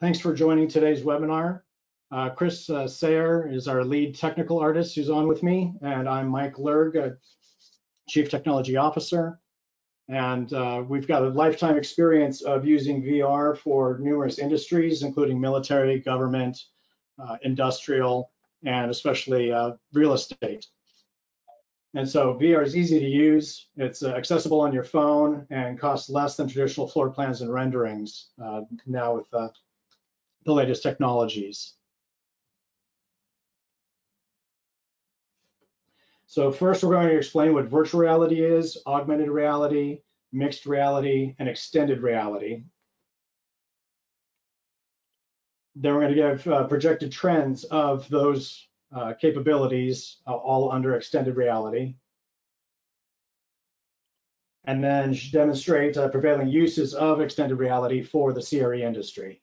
Thanks for joining today's webinar. Chris Sayer is our lead technical artist who's on with me, and I'm Mike Lerg, Chief Technology Officer. And we've got a lifetime experience of using VR for numerous industries, including military, government, industrial, and especially real estate. And so VR is easy to use. It's accessible on your phone and costs less than traditional floor plans and renderings now with the latest technologies. So first, we're going to explain what virtual reality is, augmented reality, mixed reality, and extended reality. Then we're going to give projected trends of those capabilities, all under extended reality. And then demonstrate prevailing uses of extended reality for the CRE industry.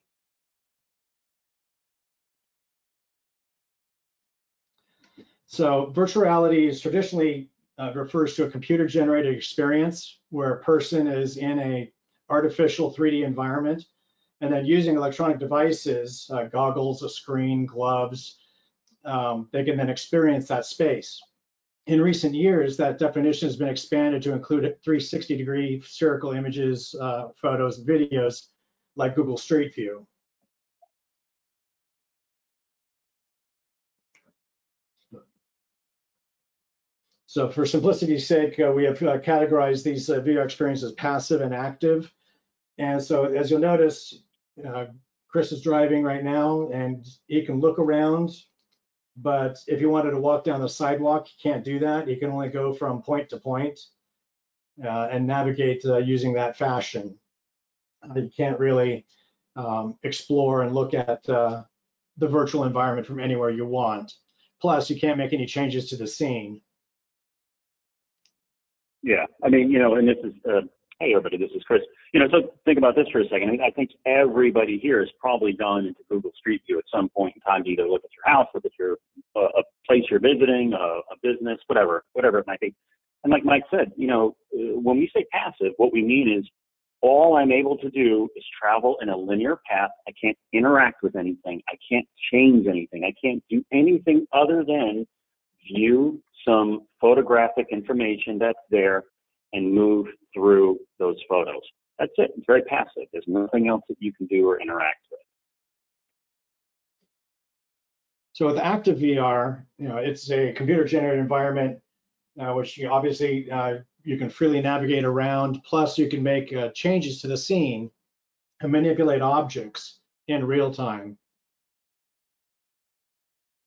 So virtual reality is traditionally refers to a computer-generated experience where a person is in a artificial 3D environment and then using electronic devices, goggles, a screen, gloves, they can then experience that space. In recent years, that definition has been expanded to include 360-degree spherical images, photos, and videos like Google Street View. So for simplicity's sake, we have categorized these VR experiences as passive and active. And so as you'll notice, Chris is driving right now and he can look around, but if you wanted to walk down the sidewalk, you can't do that. You can only go from point to point and navigate using that fashion. You can't really explore and look at the virtual environment from anywhere you want. Plus, you can't make any changes to the scene. Yeah, I mean, and this is, hey everybody, this is Chris. So think about this for a second. I think everybody here has probably gone into Google Street View at some point in time to either look at your house, look at your a place you're visiting, a business, whatever it might be. And like Mike said, when we say passive, what we mean is all I'm able to do is travel in a linear path. I can't interact with anything. I can't change anything. I can't do anything other than view some photographic information that's there and move through those photos. That's it. It's very passive. There's nothing else that you can do or interact with. So with active VR, it's a computer-generated environment, which obviously you can freely navigate around. Plus, you can make changes to the scene and manipulate objects in real time.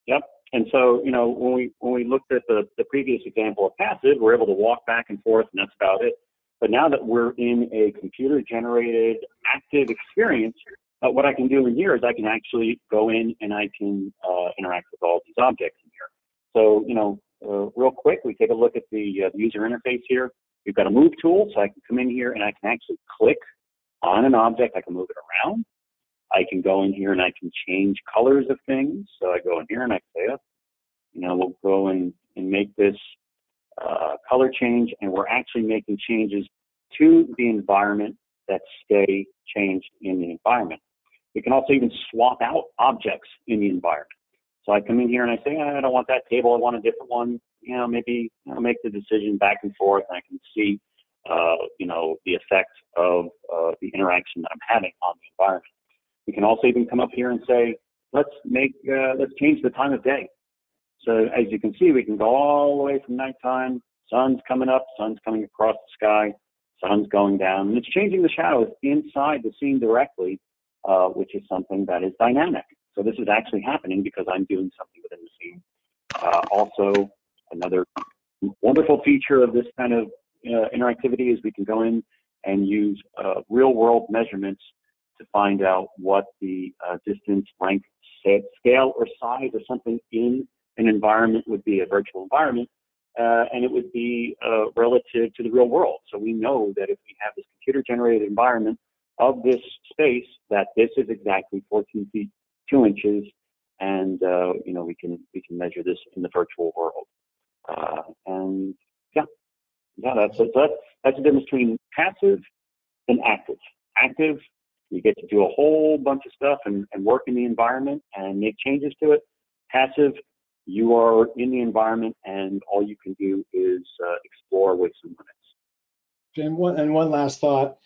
Yep. And so, when we looked at the previous example of passive, we're able to walk back and forth, and that's about it. But now that we're in a computer-generated active experience, what I can do in here is I can actually go in and I can interact with all these objects in here. So, real quick, we take a look at the user interface here. We've got a move tool, so I can come in here and I can actually click on an object. I can move it around. I can go in here and I can change colors of things. So I go in here and I say, we'll go and make this color change, and we're actually making changes to the environment that stay changed in the environment. We can also even swap out objects in the environment. So I come in here and I say, I don't want that table, I want a different one. Maybe I'll make the decision back and forth, and I can see, the effect of the interaction that I'm having on the environment. We can also even come up here and say, let's change the time of day. So as you can see, we can go all the way from nighttime, sun's coming up, sun's coming across the sky, sun's going down, and it's changing the shadows inside the scene directly, which is something that is dynamic. So this is actually happening because I'm doing something within the scene. Also, another wonderful feature of this kind of interactivity is we can go in and use real-world measurements to find out what the distance, length, scale, or size of something in an environment would be, a virtual environment, and it would be relative to the real world. So we know that if we have this computer-generated environment of this space, that this is exactly 14 feet 2 inches, and we can measure this in the virtual world. And that's the difference between passive and active. Active You get to do a whole bunch of stuff and work in the environment and make changes to it. Passive, you are in the environment and all you can do is explore with some limits. And one last thought,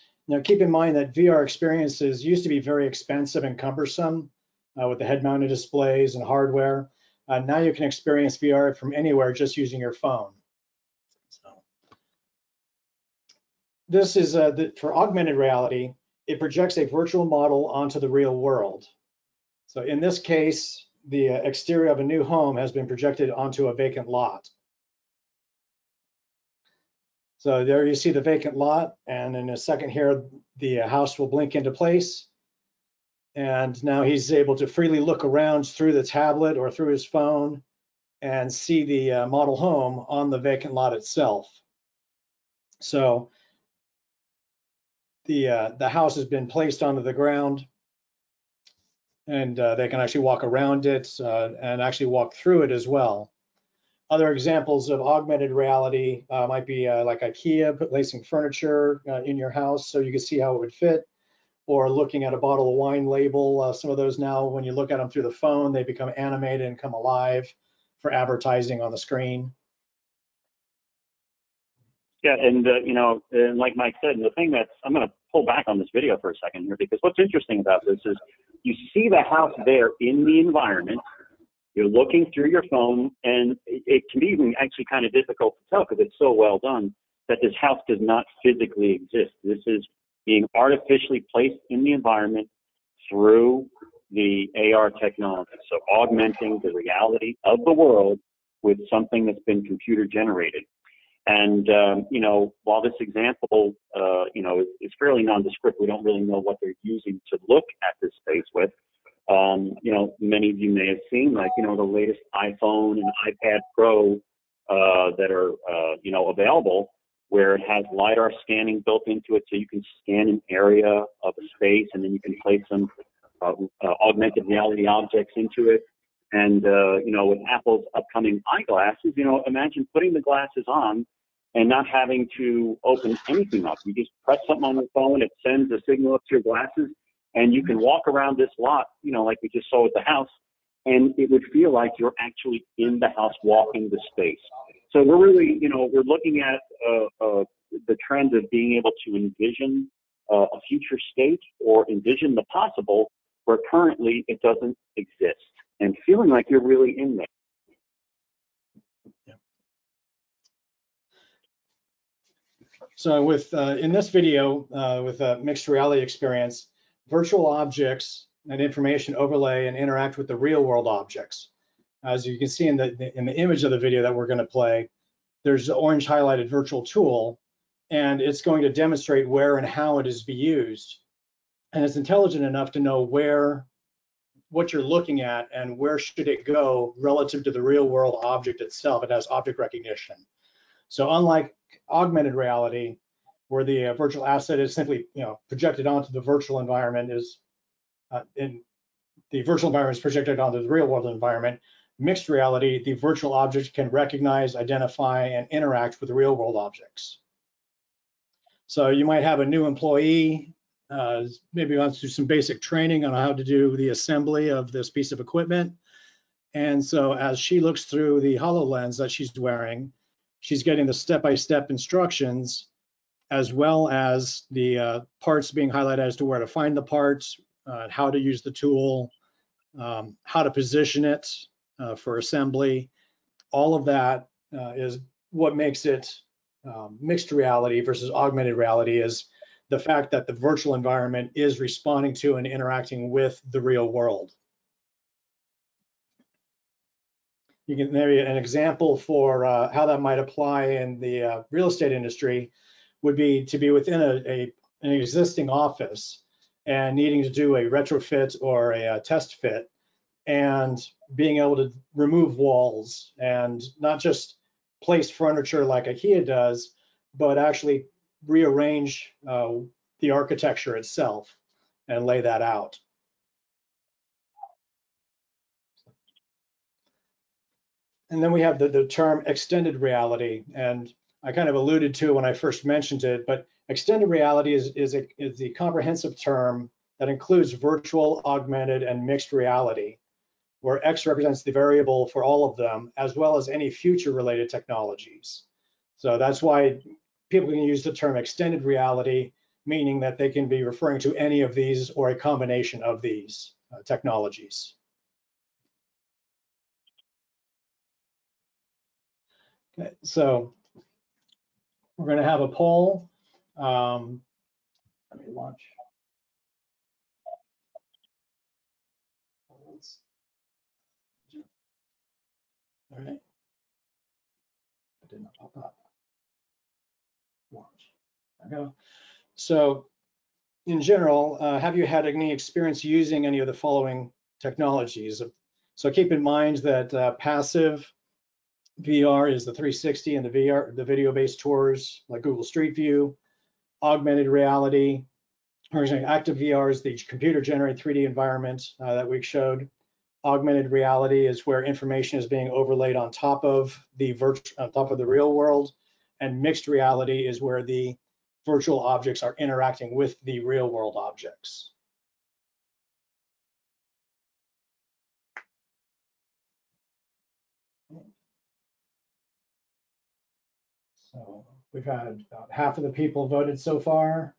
keep in mind that VR experiences used to be very expensive and cumbersome with the head-mounted displays and hardware. Now you can experience VR from anywhere just using your phone. So this is for augmented reality. It projects a virtual model onto the real world. So in this case, the exterior of a new home has been projected onto a vacant lot. So there you see the vacant lot, and in a second here, the house will blink into place. And now he's able to freely look around through the tablet or through his phone and see the model home on the vacant lot itself. So the house has been placed onto the ground, and they can actually walk around it and actually walk through it as well. Other examples of augmented reality might be like IKEA placing furniture in your house so you can see how it would fit, or looking at a bottle of wine label. Some of those now, when you look at them through the phone, they become animated and come alive for advertising on the screen. Yeah, and and like Mike said, the thing I'm going to pull back on this video for a second here, because what's interesting about this is you see the house there in the environment. You're looking through your phone, and it can be even actually kind of difficult to tell because it's so well done that this house does not physically exist. This is being artificially placed in the environment through the AR technology. So augmenting the reality of the world with something that's been computer generated. And, while this example, is fairly nondescript, we don't really know what they're using to look at this space with. Many of you may have seen, the latest iPhone and iPad Pro that are, available, where it has LiDAR scanning built into it, so you can scan an area of a space, and then you can place some augmented reality objects into it. And, with Apple's upcoming eyeglasses, imagine putting the glasses on and not having to open anything up. You just press something on your phone, it sends a signal up to your glasses, and you can walk around this lot, like we just saw with the house, and it would feel like you're actually in the house walking the space. So we're really, we're looking at the trend of being able to envision a future state or envision the possible where currently it doesn't exist, and feeling like you're really in there. Yeah. So with in this video, with a mixed reality experience, virtual objects and information overlay and interact with the real world objects. As you can see in the image of the video that we're going to play, there's the orange highlighted virtual tool, and it's going to demonstrate where and how it is to be used. And it's intelligent enough to know what you're looking at and where should it go relative to the real world object itself. It has object recognition. So unlike augmented reality, where the virtual asset is simply projected onto the virtual environment, the virtual environment is projected onto the real world environment. Mixed reality, the virtual object can recognize, identify, and interact with the real world objects. So you might have a new employee, maybe wants to do some basic training on how to do the assembly of this piece of equipment. And so as she looks through the HoloLens that she's wearing, she's getting the step-by-step instructions, as well as the parts being highlighted as to where to find the parts, how to use the tool, how to position it for assembly. All of that is what makes it mixed reality versus augmented reality, is the fact that the virtual environment is responding to and interacting with the real world. You can maybe an example for how that might apply in the real estate industry would be to be within an existing office and needing to do a retrofit or a test fit, and being able to remove walls and not just place furniture like IKEA does, but actually rearrange the architecture itself and lay that out. And then we have the term extended reality, and I kind of alluded to it when I first mentioned it, but extended reality is the comprehensive term that includes virtual, augmented, and mixed reality, where X represents the variable for all of them, as well as any future related technologies. So that's why people can use the term extended reality, meaning that they can be referring to any of these or a combination of these technologies. Okay, so we're going to have a poll. Let me launch. All right. It did not pop up. Launch. There we go. So in general, have you had any experience using any of the following technologies? So keep in mind that passive VR is the 360 and the video-based tours like Google Street View. Augmented reality, or active VR is the computer-generated 3D environment that we showed. Augmented reality is where information is being overlaid on top of the real world, and mixed reality is where the virtual objects are interacting with the real world objects. So we've had about half of the people voted so far.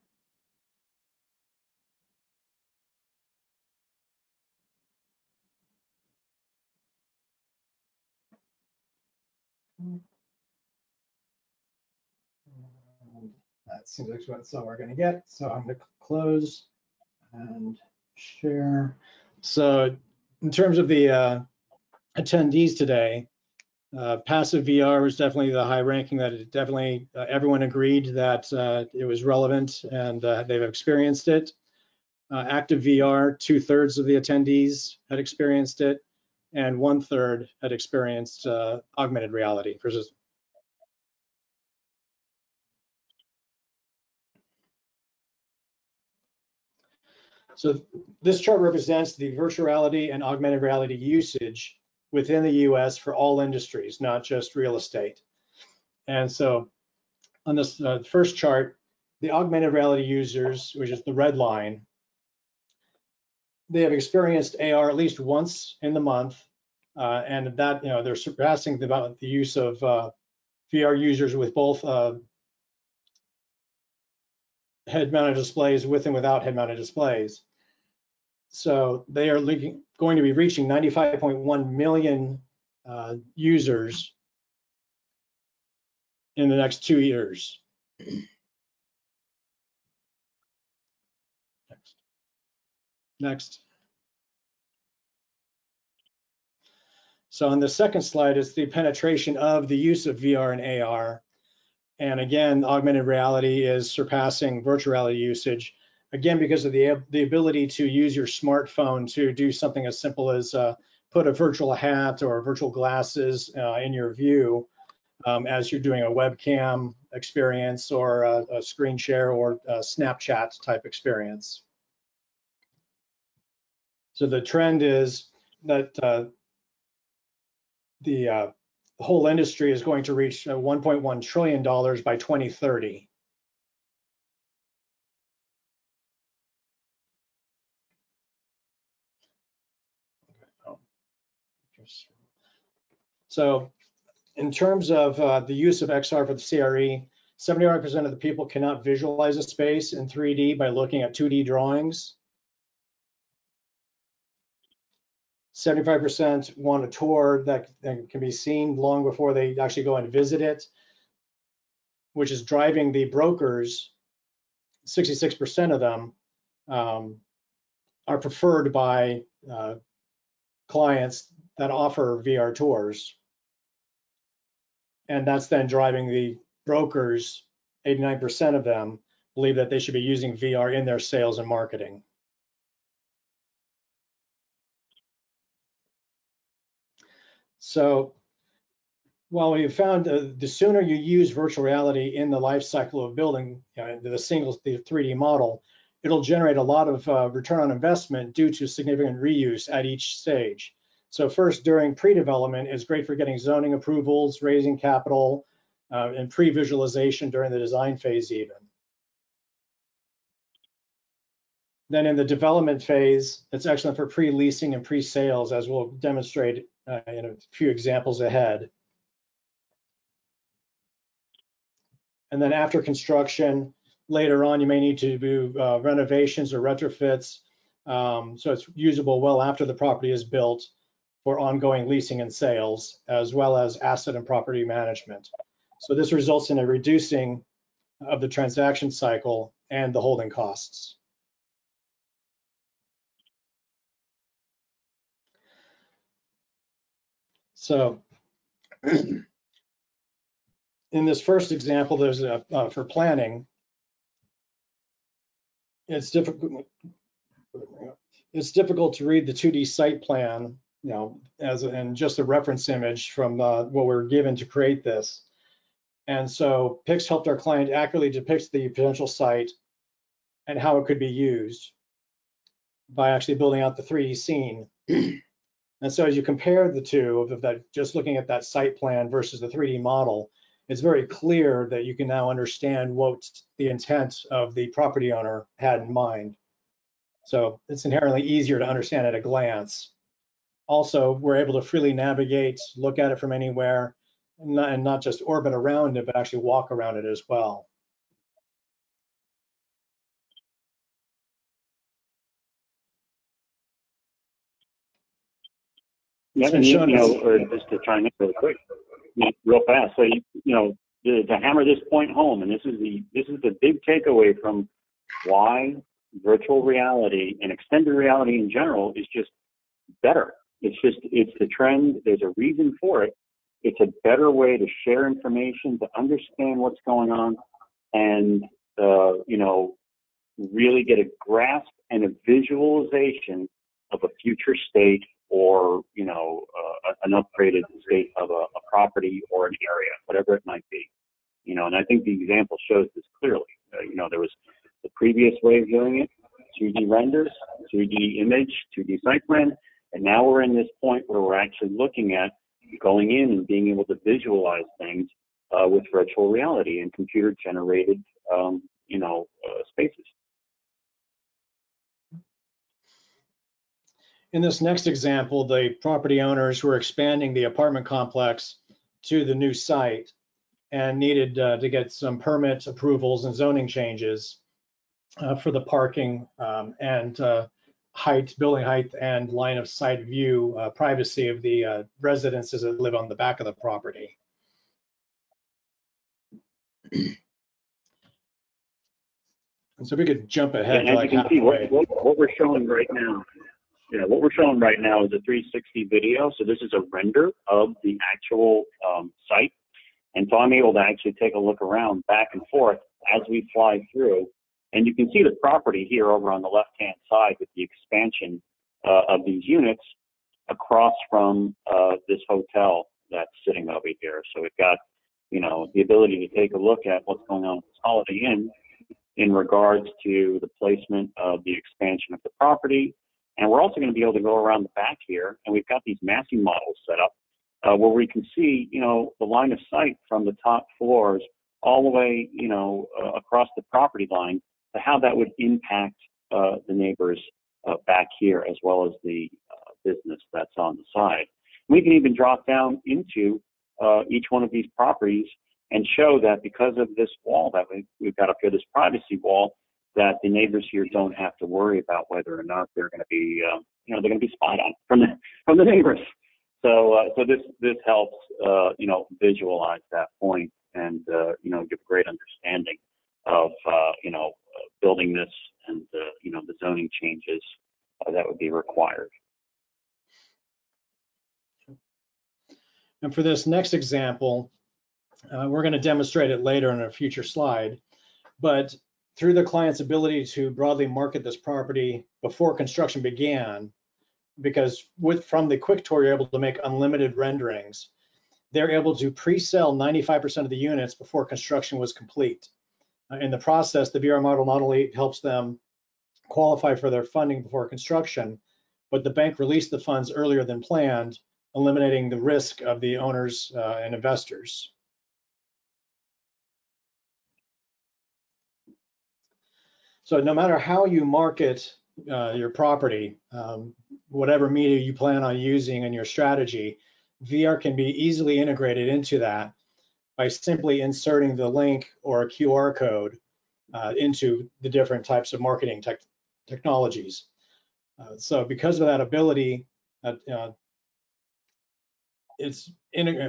That seems like what we're going to get. So I'm going to close and share. So in terms of the attendees today, passive VR was definitely the high ranking that it definitely everyone agreed that it was relevant and they've experienced it. Active VR, 2/3 of the attendees had experienced it, and 1/3 had experienced augmented reality versus. So this chart represents the virtual reality and augmented reality usage within the US for all industries, not just real estate. And so on this first chart, the augmented reality users, which is the red line, they have experienced AR at least once in the month, and that they're surpassing the use of VR users with both head-mounted displays with and without head-mounted displays. So they are going to be reaching 95.1 million users in the next 2 years. Next. So on the second slide is the penetration of the use of VR and AR. And again, augmented reality is surpassing virtual reality usage, again, because of the ability to use your smartphone to do something as simple as put a virtual hat or virtual glasses in your view as you're doing a webcam experience or a screen share or a Snapchat type experience. So the trend is that the whole industry is going to reach $1.1 trillion by 2030. So in terms of the use of XR for the CRE, 75% of the people cannot visualize a space in 3D by looking at 2D drawings. 75% want a tour that can be seen long before they actually go and visit it, which is driving the brokers. 66% of them are preferred by clients that offer VR tours. And that's then driving the brokers, 89% of them believe that they should be using VR in their sales and marketing. So while we have found the sooner you use virtual reality in the life cycle of building the 3D model, it'll generate a lot of return on investment due to significant reuse at each stage. So first, during pre-development, is great for getting zoning approvals, raising capital, and pre-visualization during the design phase even. Then in the development phase, it's excellent for pre-leasing and pre-sales, as we'll demonstrate in a few examples ahead. And then after construction, later on, you may need to do renovations or retrofits. So it's usable well after the property is built for ongoing leasing and sales, as well as asset and property management. So this results in a reducing of the transaction cycle and the holding costs. So in this first example, there's for planning, it's difficult to read the 2D site plan, and just a reference image from what we're given to create this. And so PIX helped our client accurately depict the potential site and how it could be used by actually building out the 3D scene. And so as you compare the two, of that, just looking at that site plan versus the 3D model, it's very clear that you can now understand what the intent of the property owner had in mind. So it's inherently easier to understand at a glance. Also, we're able to freely navigate, look at it from anywhere, and not just orbit around it, but actually walk around it as well. Yeah, and or just to chime in really quick, real fast. So to hammer this point home, and this is the big takeaway from why virtual reality and extended reality in general is just better. It's the trend. There's a reason for it. It's a better way to share information, to understand what's going on, and really get a grasp and a visualization of a future state, or an upgraded state of a property or an area, whatever it might be. And I think the example shows this clearly. There was the previous way of doing it, 2D renders, 2D image, 2D site plan, and now we're in this point where we're actually looking at going in and being able to visualize things with virtual reality and computer-generated, spaces. In this next example, the property owners were expanding the apartment complex to the new site and needed to get some permit approvals and zoning changes for the parking and building height and line of sight view, privacy of the residences that live on the back of the property. And so we could jump ahead. And as you can see, what we're showing right now. What we're showing right now is a 360 video. So this is a render of the actual site. And so I'm able to actually take a look around back and forth as we fly through. And you can see the property here over on the left-hand side with the expansion of these units across from this hotel that's sitting over here. So we've got, the ability to take a look at what's going on with this Holiday Inn in regards to the placement of the expansion of the property. And we're also going to be able to go around the back here, and we've got these massing models set up where we can see, the line of sight from the top floors all the way, across the property line, to how that would impact the neighbors back here, as well as the business that's on the side. We can even drop down into each one of these properties and show that because of this wall that we've got up here, this privacy wall, that the neighbors here don't have to worry about whether or not they're going to be, they're going to be spied on from the neighbors. So this helps, visualize that point and, give a great understanding of, building this and, the zoning changes that would be required. And for this next example, we're going to demonstrate it later in a future slide, but through the client's ability to broadly market this property before construction began, because from the quick tour, you're able to make unlimited renderings. They're able to pre-sell 95% of the units before construction was complete. In the process, the VR model not only helps them qualify for their funding before construction, but the bank released the funds earlier than planned, eliminating the risk of the owners and investors. So no matter how you market your property, whatever media you plan on using in your strategy, VR can be easily integrated into that by simply inserting the link or a QR code into the different types of marketing technologies. So because of that ability, it's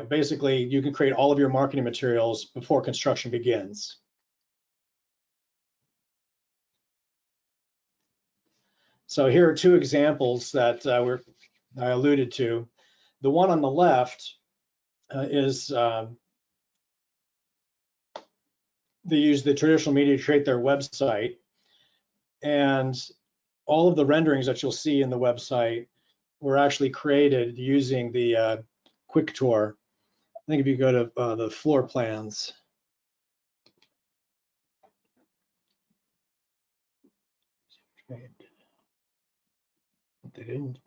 basically you can create all of your marketing materials before construction begins. So here are two examples that I alluded to. The one on the left is they use the traditional media to create their website, and all of the renderings that you'll see in the website were actually created using the Quick Tour. I think if you go to the floor plans, they didn't.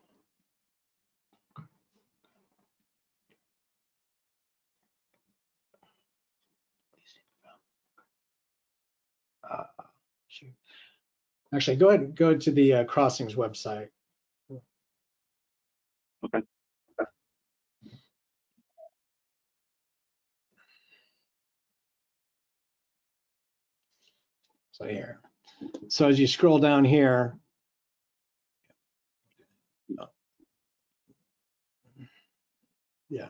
Actually, go ahead and go to the Crossings website. Okay. So here. So as you scroll down here, yeah,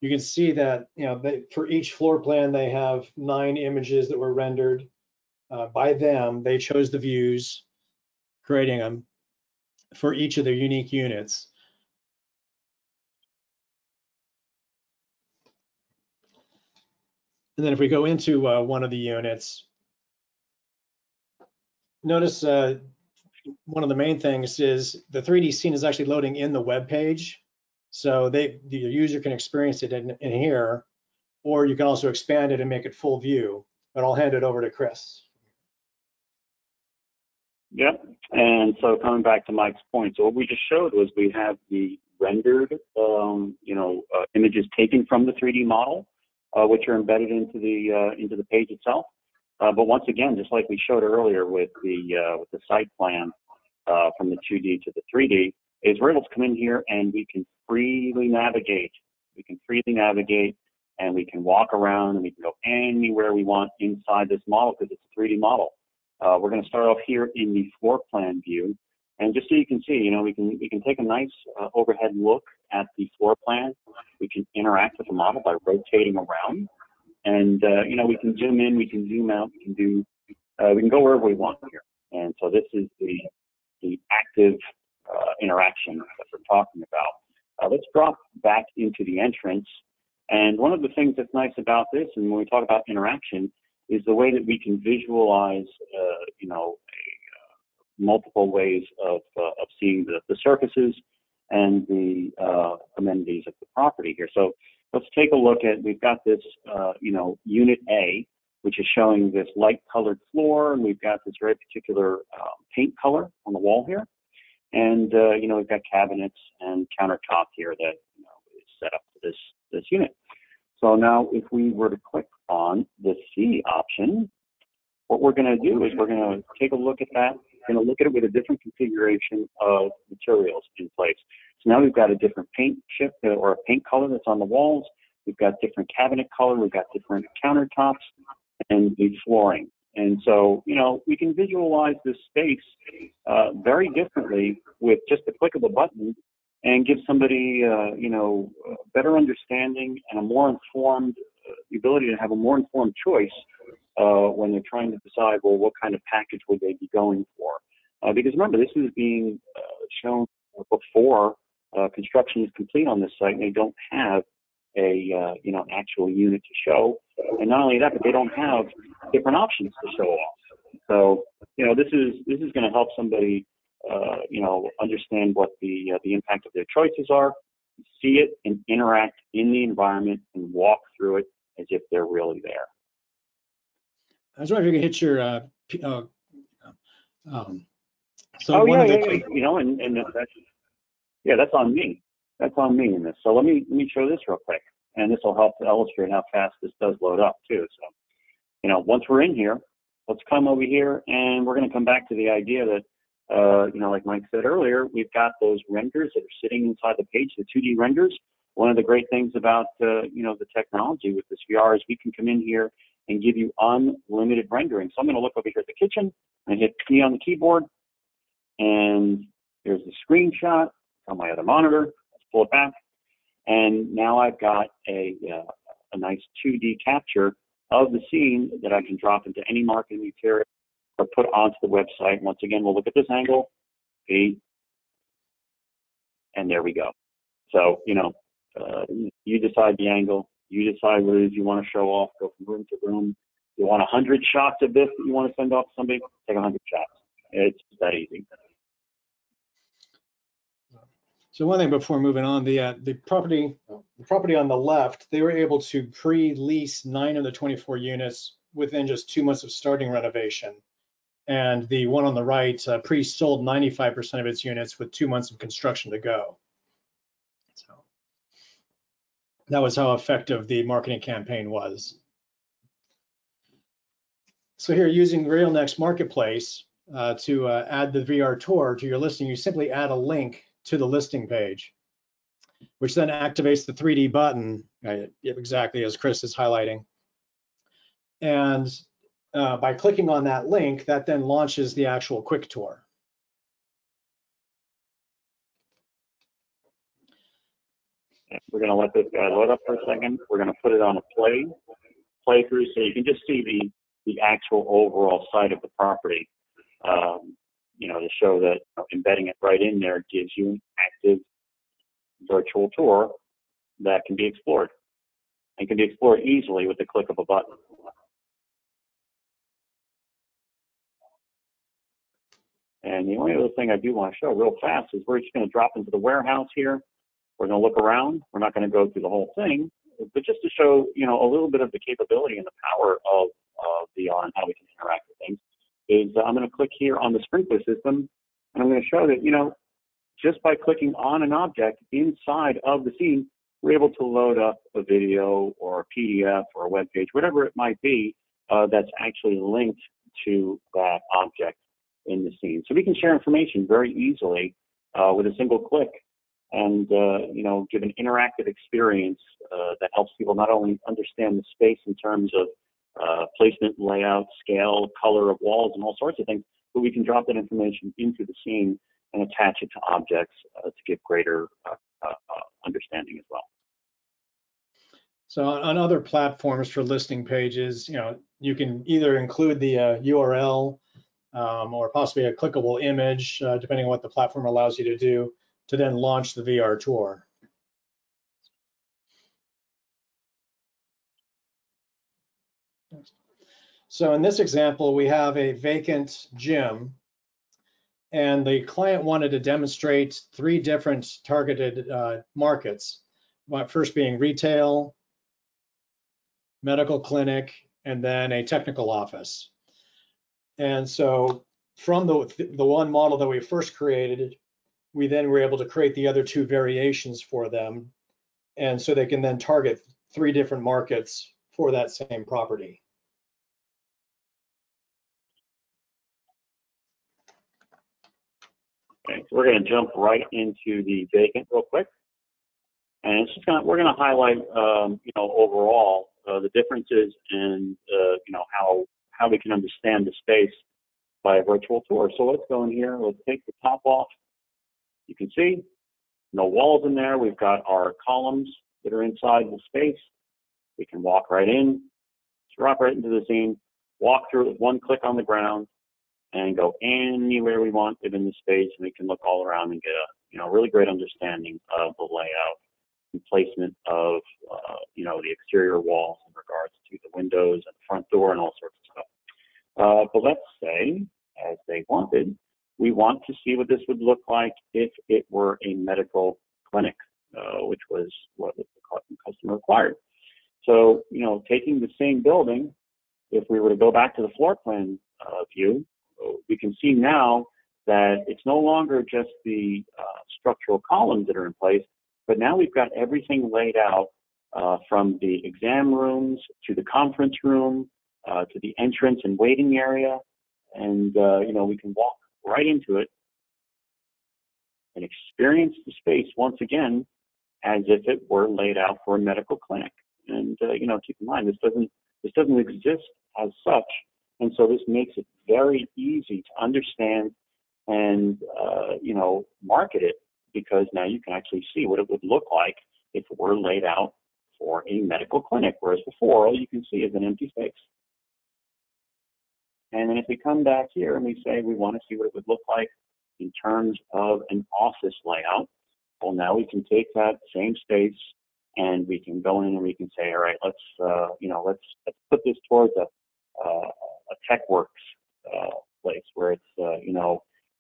you can see that, you know, for each floor plan, they have 9 images that were rendered by them. They chose the views, creating them for each of their unique units. And then if we go into one of the units, notice one of the main things is the 3D scene is actually loading in the web page. So the user can experience it in here, or you can also expand it and make it full view. But I'll hand it over to Chris. Yep. And so coming back to Mike's point, so what we just showed was we have the rendered, images taken from the 3D model, which are embedded into the page itself. But once again, just like we showed earlier with the site plan from the 2D to the 3D, is we're able to come in here and we can freely navigate. We can freely navigate and we can walk around and we can go anywhere we want inside this model because it's a 3D model. We're going to start off here in the floor plan view, and just so you can see, you know, we can take a nice overhead look at the floor plan. We can interact with the model by rotating around, and we can zoom in, we can zoom out, we can go wherever we want here. And so this is the active interaction that we're talking about. Let's drop back into the entrance. And one of the things that's nice about this, and when we talk about interaction, is the way that we can visualize, multiple ways of seeing the surfaces and the amenities of the property here. So let's take a look at, we've got this, Unit A, which is showing this light colored floor, and we've got this very particular paint color on the wall here. And, we've got cabinets and countertop here that, is set up for this unit. So now if we were to click on the C option, what we're going to do is we're going to take a look at that. We're going to look at it with a different configuration of materials in place. So now we've got a different paint chip or a paint color that's on the walls. We've got different cabinet color. We've got different countertops and the flooring. And so, we can visualize this space very differently with just the click of a button and give somebody, a better understanding and a more informed, the ability to have a more informed choice when they're trying to decide, well, what kind of package would they be going for? Because remember, this is being shown before construction is complete on this site, and they don't have an actual unit to show. And not only that, but they don't have different options to show off. So, this is going to help somebody, understand what the impact of their choices are, see it and interact in the environment and walk through it as if they're really there. I was wondering if you can hit your that's on me. That's on me in this. So let me show this real quick, and this will help to illustrate how fast this does load up too. So, once we're in here, let's come over here, and we're going to come back to the idea that, like Mike said earlier, we've got those renders that are sitting inside the page, the 2D renders. One of the great things about, the technology with this VR is we can come in here and give you unlimited rendering. So I'm going to look over here at the kitchen and hit P on the keyboard, and there's the screenshot on my other monitor. Let's pull it back, and now I've got a nice 2D capture of the scene that I can drop into any marketing material or put onto the website. Once again, we'll look at this angle, P, and there we go. So, you decide the angle, you decide what it is you want to show off, go from room to room. You want 100 shots of this that you want to send off to somebody, take 100 shots. It's that easy. So one thing before moving on, the property on the left, they were able to pre-lease 9 of the 24 units within just 2 months of starting renovation. And the one on the right pre-sold 95% of its units with 2 months of construction to go. So that was how effective the marketing campaign was. So here, using RealNext Marketplace to add the VR tour to your listing, you simply add a link to the listing page, which then activates the 3D button, exactly as Chris is highlighting. And by clicking on that link, that then launches the actual quick tour. We're going to let this guy load up for a second. We're going to put it on a playthrough so you can just see the actual overall site of the property. To show that embedding it right in there gives you an active virtual tour that can be explored and can be explored easily with the click of a button. And the only other thing I do want to show real fast is we're just going to drop into the warehouse here. We're going to look around. We're not going to go through the whole thing, but just to show, a little bit of the capability and the power of VR and how we can interact with things, is I'm going to click here on the sprinkler system, and I'm going to show that, just by clicking on an object inside of the scene, we're able to load up a video or a PDF or a web page, whatever it might be, that's actually linked to that object in the scene. So we can share information very easily with a single click and, give an interactive experience that helps people not only understand the space in terms of placement, layout, scale, color of walls, and all sorts of things, but we can drop that information into the scene and attach it to objects to give greater understanding as well. So on other platforms for listing pages, you can either include the URL or possibly a clickable image, depending on what the platform allows you to do, to then launch the VR tour. So in this example, we have a vacant gym, and the client wanted to demonstrate 3 different targeted markets, first being retail, medical clinic, and then a technical office. And so from the one model that we first created, we then were able to create the other 2 variations for them, and so they can then target 3 different markets for that same property. Okay, so we're going to jump right into the vacant real quick, and it's just we're going to highlight, overall the differences and how we can understand the space by a virtual tour. So let's go in here. Let's take the top off. You can see no walls in there. We've got our columns that are inside the space. We can walk right in, drop right into the scene, walk through it with one click on the ground, and go anywhere we want within the space, and we can look all around and get a really great understanding of the layout and placement of the exterior walls in regards to the windows and the front door and all sorts of stuff. But let's say, as they wanted, we want to see what this would look like if it were a medical clinic, which was what the customer required. So, taking the same building, if we were to go back to the floor plan view, we can see now that it's no longer just the structural columns that are in place, but now we've got everything laid out from the exam rooms to the conference room to the entrance and waiting area, and we can walk right into it and experience the space once again as if it were laid out for a medical clinic. And keep in mind, this doesn't exist as such, and so this makes it very easy to understand and market it, because now you can actually see what it would look like if it were laid out for a medical clinic, whereas before all you can see is an empty space. And then if we come back here and we say we want to see what it would look like in terms of an office layout, well, now we can take that same space and we can go in and we can say, all right, let's put this towards a TechWorks place where it's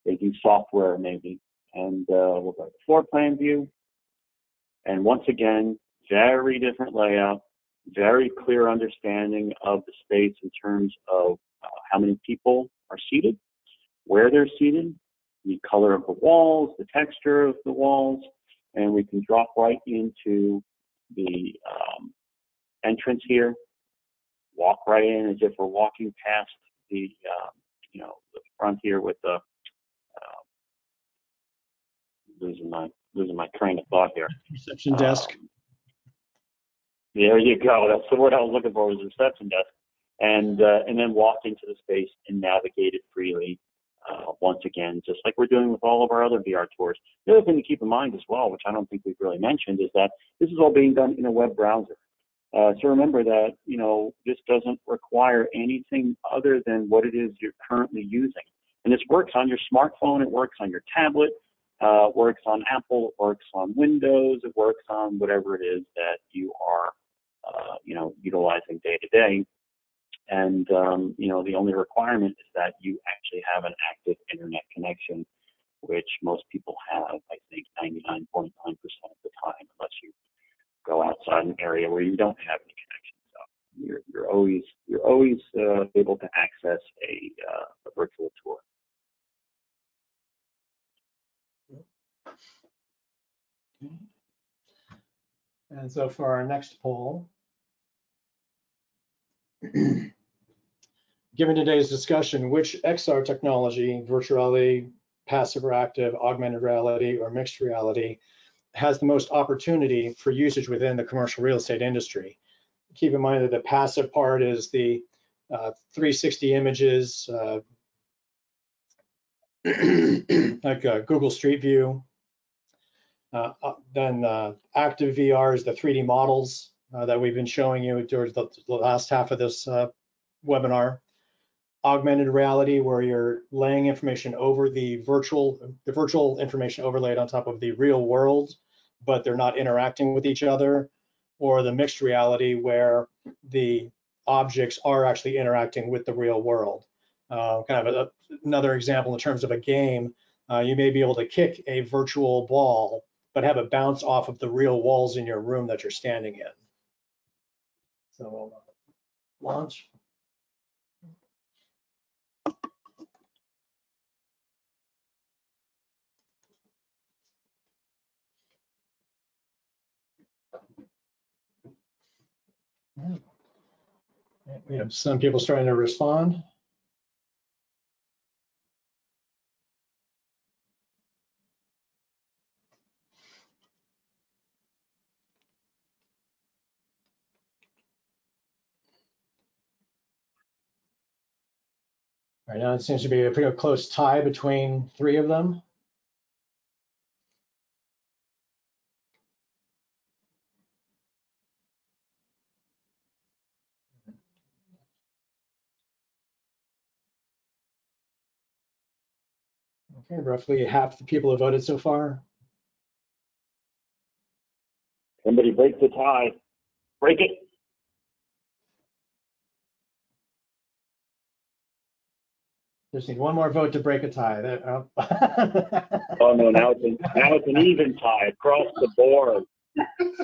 they do software maybe, and we'll go to floor plan view, and once again, very different layout, very clear understanding of the space in terms of how many people are seated, where they're seated, the color of the walls, the texture of the walls, and we can drop right into the entrance here, walk right in as if we're walking past the the front here with the losing my train of thought here. Reception desk. There you go. That's the word I was looking for, was reception desk. And then walk into the space and navigate it freely. Once again, just like we're doing with all of our other VR tours. The other thing to keep in mind as well, which I don't think we've really mentioned, is that this is all being done in a web browser. So remember that, this doesn't require anything other than what it is you're currently using. And this works on your smartphone, it works on your tablet, it works on Apple, it works on Windows, it works on whatever it is that you are, utilizing day to day. And, the only requirement is that you actually have an active internet connection, which most people have, I think, 99.9% of the time, unless you go outside an area where you don't have any connection. So you're always able to access a virtual tour. And so for our next poll, given today's discussion, which XR technology, virtual reality, passive or active, augmented reality, or mixed reality, has the most opportunity for usage within the commercial real estate industry? Keep in mind that the passive part is the 360 images, like Google Street View. Then active VR is the 3D models that we've been showing you during the last half of this webinar. Augmented reality, where you're laying information over the virtual information overlaid on top of the real world, but they're not interacting with each other. Or the mixed reality, where the objects are actually interacting with the real world. Kind of another example in terms of a game, you may be able to kick a virtual ball, but have it bounce off of the real walls in your room that you're standing in. So we'll launch. We have some people starting to respond. Right now, it seems to be a pretty close tie between three of them. Okay, roughly half the people have voted so far. Somebody break the tie. Break it. Just need one more vote to break a tie. Oh no, now it's an even tie across the board.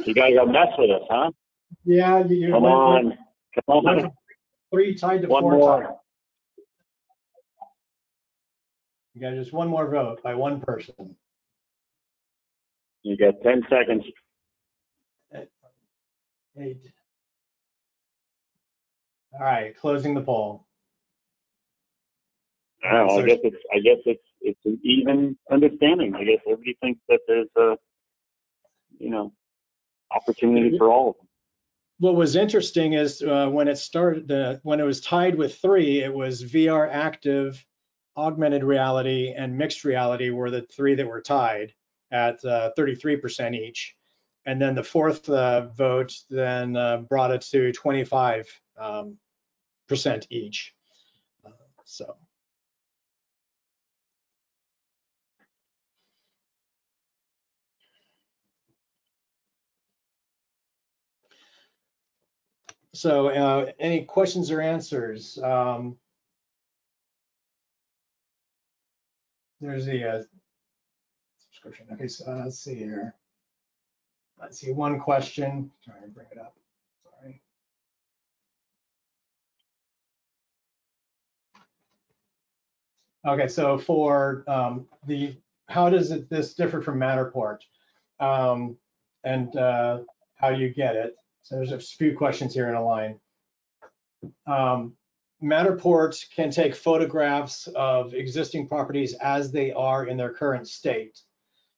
You gotta go mess with us, huh? Yeah, come on. 3 tied to 4 tied. You got just one more vote by one person. You got 10 seconds. 8, All right, closing the poll. I guess it's an even understanding. I guess everybody thinks that there's a, opportunity for all of them. What was interesting is when it started, when it was tied with 3, it was VR active, augmented reality, and mixed reality were the 3 that were tied at 33% each. And then the 4th vote then brought it to 25% each. So. So any questions or answers? There's the subscription. Okay, so let's see here. Let's see, one question. Trying to bring it up. Sorry. Okay, so for how does this differ from Matterport, and how do you get it? So there's a few questions here in a line. Matterport can take photographs of existing properties as they are in their current state.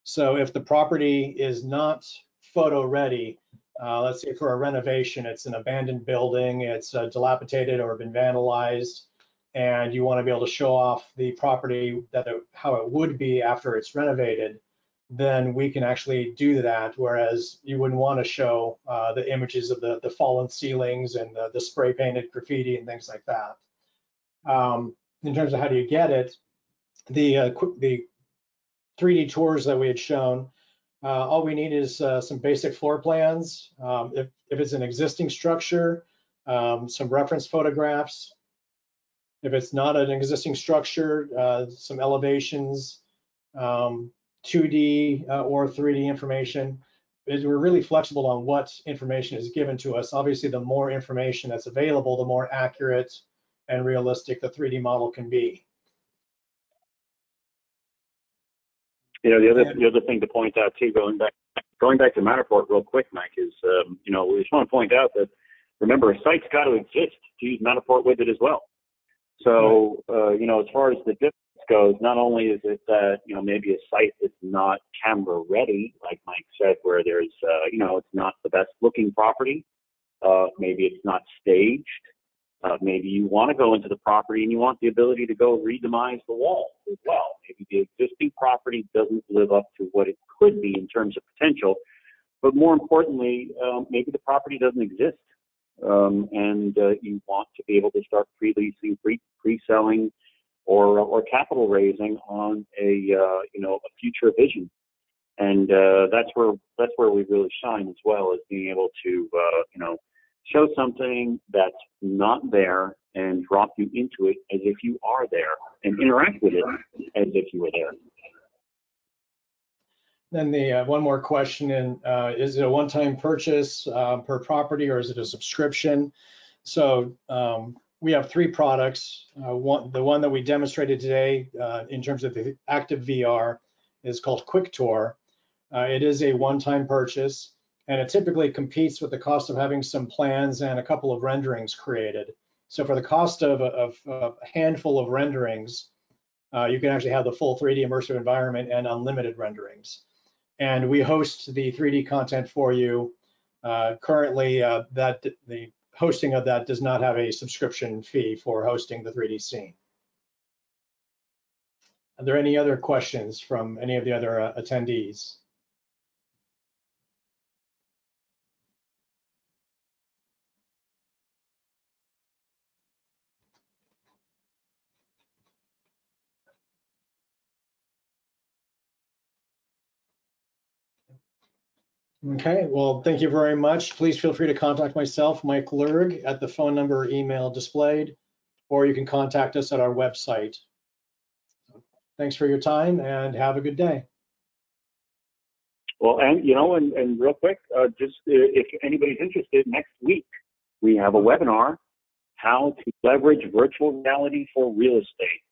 So if the property is not photo ready, let's say for a renovation, it's an abandoned building, it's dilapidated or been vandalized, and you want to be able to show off the property how it would be after it's renovated, then we can actually do that, whereas you wouldn't want to show the images of the fallen ceilings and the spray painted graffiti and things like that. In terms of how do you get it, the 3D tours that we had shown, all we need is some basic floor plans. If it's an existing structure, some reference photographs. If it's not an existing structure, some elevations, 2D or 3D information. We're really flexible on what information is given to us. Obviously, the more information that's available, the more accurate and realistic the 3D model can be. The other thing to point out too, going back to Matterport real quick, Mike, is we just want to point out that, remember, a site's got to exist to use Matterport with it as well. So as far as the difference goes, not only is it that maybe a site is not camera ready, like Mike said, where there's it's not the best looking property, maybe it's not staged. Maybe you want to go into the property and you want the ability to go re-demise the walls as well. Maybe the existing property doesn't live up to what it could be in terms of potential, but more importantly, maybe the property doesn't exist, and you want to be able to start pre-leasing, pre-selling, or capital raising on a future vision, and that's where we really shine as well, as being able to show something that's not there and drop you into it as if you are there, and interact with it as if you were there. Then the one more question, is it a one-time purchase per property, or is it a subscription? So we have 3 products. The one that we demonstrated today in terms of the active VR is called Quick Tour. It is a one-time purchase, and it typically competes with the cost of having some plans and a couple of renderings created. So for the cost of a handful of renderings, you can actually have the full 3D immersive environment and unlimited renderings. And we host the 3D content for you. Currently, the hosting of that does not have a subscription fee for hosting the 3D scene. Are there any other questions from any of the other attendees? Okay, well, thank you very much. Please feel free to contact myself, Mike Lerg, at the phone number or email displayed, or you can contact us at our website. Thanks for your time and have a good day. Well, and and real quick, just if anybody's interested, next week we have a webinar, how to leverage virtual reality for real estate.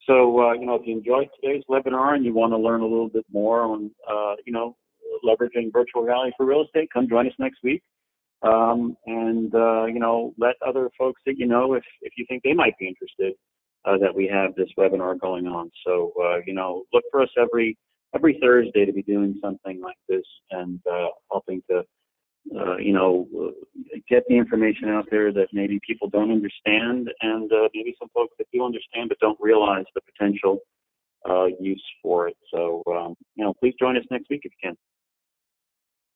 So, if you enjoyed today's webinar and you want to learn a little bit more on, leveraging virtual reality for real estate, come join us next week. and let other folks that you know, if you think they might be interested, that we have this webinar going on. So look for us every Thursday to be doing something like this and helping to get the information out there that maybe people don't understand, and maybe some folks that do understand but don't realize the potential use for it. So please join us next week if you can.